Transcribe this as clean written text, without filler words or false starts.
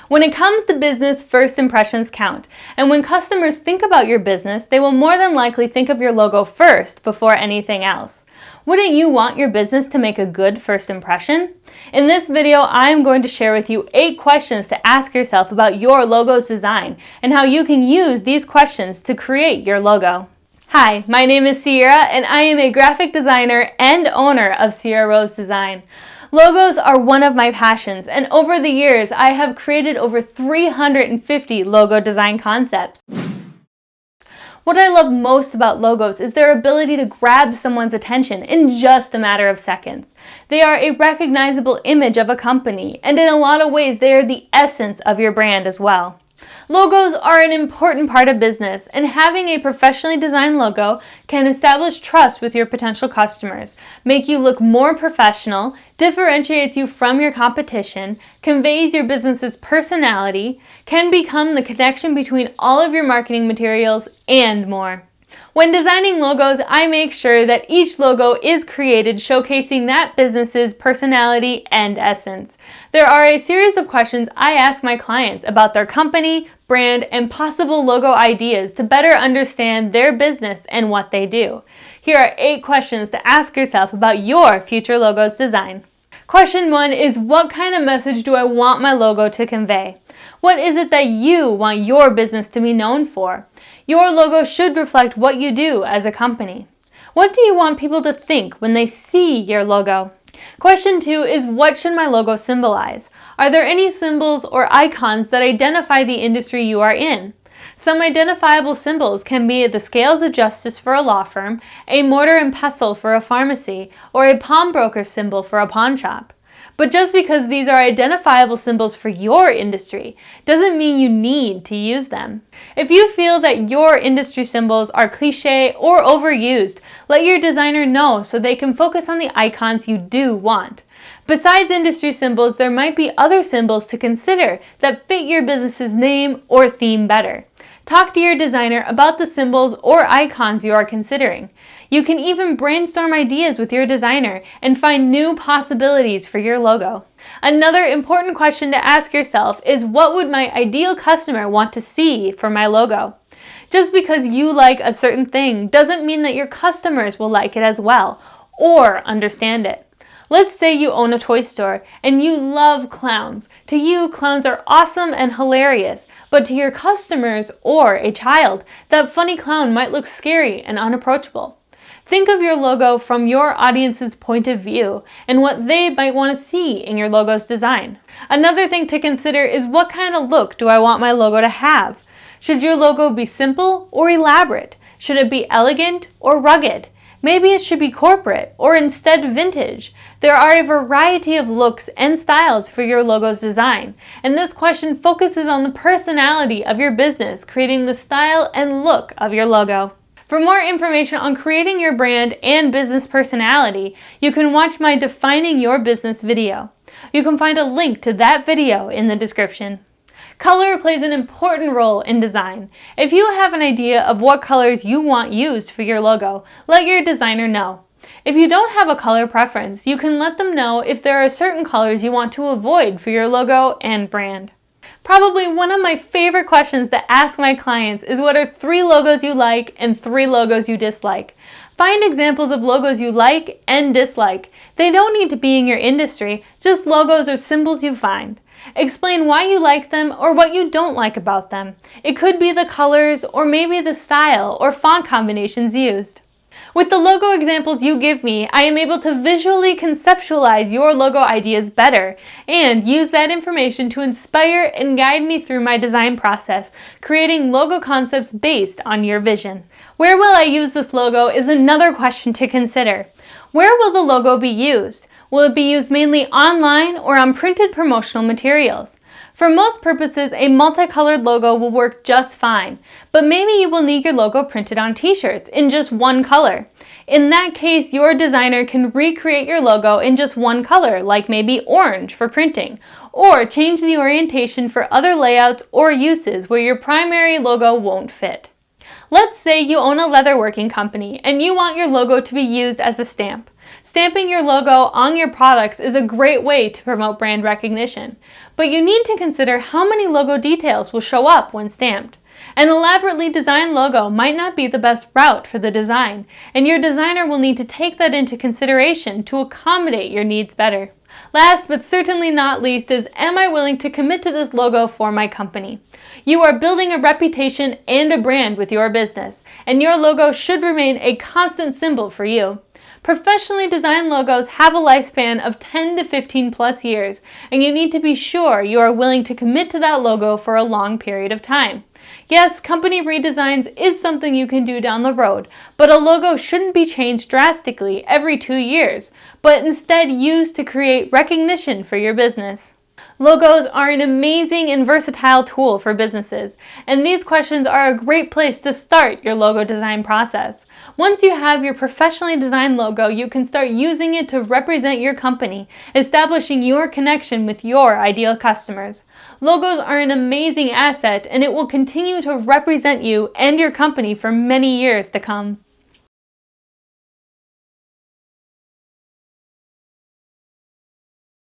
When it comes to business, first impressions count, and when customers think about your business, they will more than likely think of your logo first before anything else. Wouldn't you want your business to make a good first impression? In this video, I'm going to share with you 8 questions to ask yourself about your logo's design and how you can use these questions to create your logo. Hi, my name is Cierra and I am a graphic designer and owner of Cierra Rose Design. Logos are one of my passions, and over the years I have created over 350 logo design concepts. What I love most about logos is their ability to grab someone's attention in just a matter of seconds. They are a recognizable image of a company, and in a lot of ways they are the essence of your brand as well. Logos are an important part of business, and having a professionally designed logo can establish trust with your potential customers, make you look more professional, differentiates you from your competition, conveys your business's personality, can become the connection between all of your marketing materials, and more. When designing logos, I make sure that each logo is created showcasing that business's personality and essence. There are a series of questions I ask my clients about their company, brand, and possible logo ideas to better understand their business and what they do. Here are 8 questions to ask yourself about your future logo's design. Question 1 is, what kind of message do I want my logo to convey? What is it that you want your business to be known for? Your logo should reflect what you do as a company. What do you want people to think when they see your logo? Question 2 is, what should my logo symbolize? Are there any symbols or icons that identify the industry you are in? Some identifiable symbols can be the scales of justice for a law firm, a mortar and pestle for a pharmacy, or a pawnbroker symbol for a pawn shop. But just because these are identifiable symbols for your industry doesn't mean you need to use them. If you feel that your industry symbols are cliche or overused, let your designer know so they can focus on the icons you do want. Besides industry symbols, there might be other symbols to consider that fit your business's name or theme better. Talk to your designer about the symbols or icons you are considering. You can even brainstorm ideas with your designer and find new possibilities for your logo. Another important question to ask yourself is, what would my ideal customer want to see for my logo? Just because you like a certain thing doesn't mean that your customers will like it as well or understand it. Let's say you own a toy store and you love clowns. To you, clowns are awesome and hilarious, but to your customers or a child, that funny clown might look scary and unapproachable. Think of your logo from your audience's point of view and what they might want to see in your logo's design. Another thing to consider is, what kind of look do I want my logo to have? Should your logo be simple or elaborate? Should it be elegant or rugged? Maybe it should be corporate or instead vintage. There are a variety of looks and styles for your logo's design, and this question focuses on the personality of your business, creating the style and look of your logo. For more information on creating your brand and business personality, you can watch my Defining Your Business video. You can find a link to that video in the description. Color plays an important role in design. If you have an idea of what colors you want used for your logo, let your designer know. If you don't have a color preference, you can let them know if there are certain colors you want to avoid for your logo and brand. Probably one of my favorite questions to ask my clients is, what are 3 logos you like and 3 logos you dislike? Find examples of logos you like and dislike. They don't need to be in your industry, just logos or symbols you find. Explain why you like them or what you don't like about them. It could be the colors or maybe the style or font combinations used. With the logo examples you give me, I am able to visually conceptualize your logo ideas better and use that information to inspire and guide me through my design process, creating logo concepts based on your vision. Where will I use this logo is another question to consider. Where will the logo be used? Will it be used mainly online or on printed promotional materials? For most purposes, a multicolored logo will work just fine, but maybe you will need your logo printed on t-shirts in just one color. In that case, your designer can recreate your logo in just one color, like maybe orange for printing, or change the orientation for other layouts or uses where your primary logo won't fit. Let's say you own a leatherworking company and you want your logo to be used as a stamp. Stamping your logo on your products is a great way to promote brand recognition, but you need to consider how many logo details will show up when stamped. An elaborately designed logo might not be the best route for the design, and your designer will need to take that into consideration to accommodate your needs better. Last but certainly not least is, am I willing to commit to this logo for my company? You are building a reputation and a brand with your business, and your logo should remain a constant symbol for you. Professionally designed logos have a lifespan of 10 to 15 plus years, and you need to be sure you are willing to commit to that logo for a long period of time. Yes, company redesigns is something you can do down the road, but a logo shouldn't be changed drastically every 2 years, but instead used to create recognition for your business. Logos are an amazing and versatile tool for businesses, and these questions are a great place to start your logo design process. Once you have your professionally designed logo, you can start using it to represent your company, establishing your connection with your ideal customers. Logos are an amazing asset, and it will continue to represent you and your company for many years to come.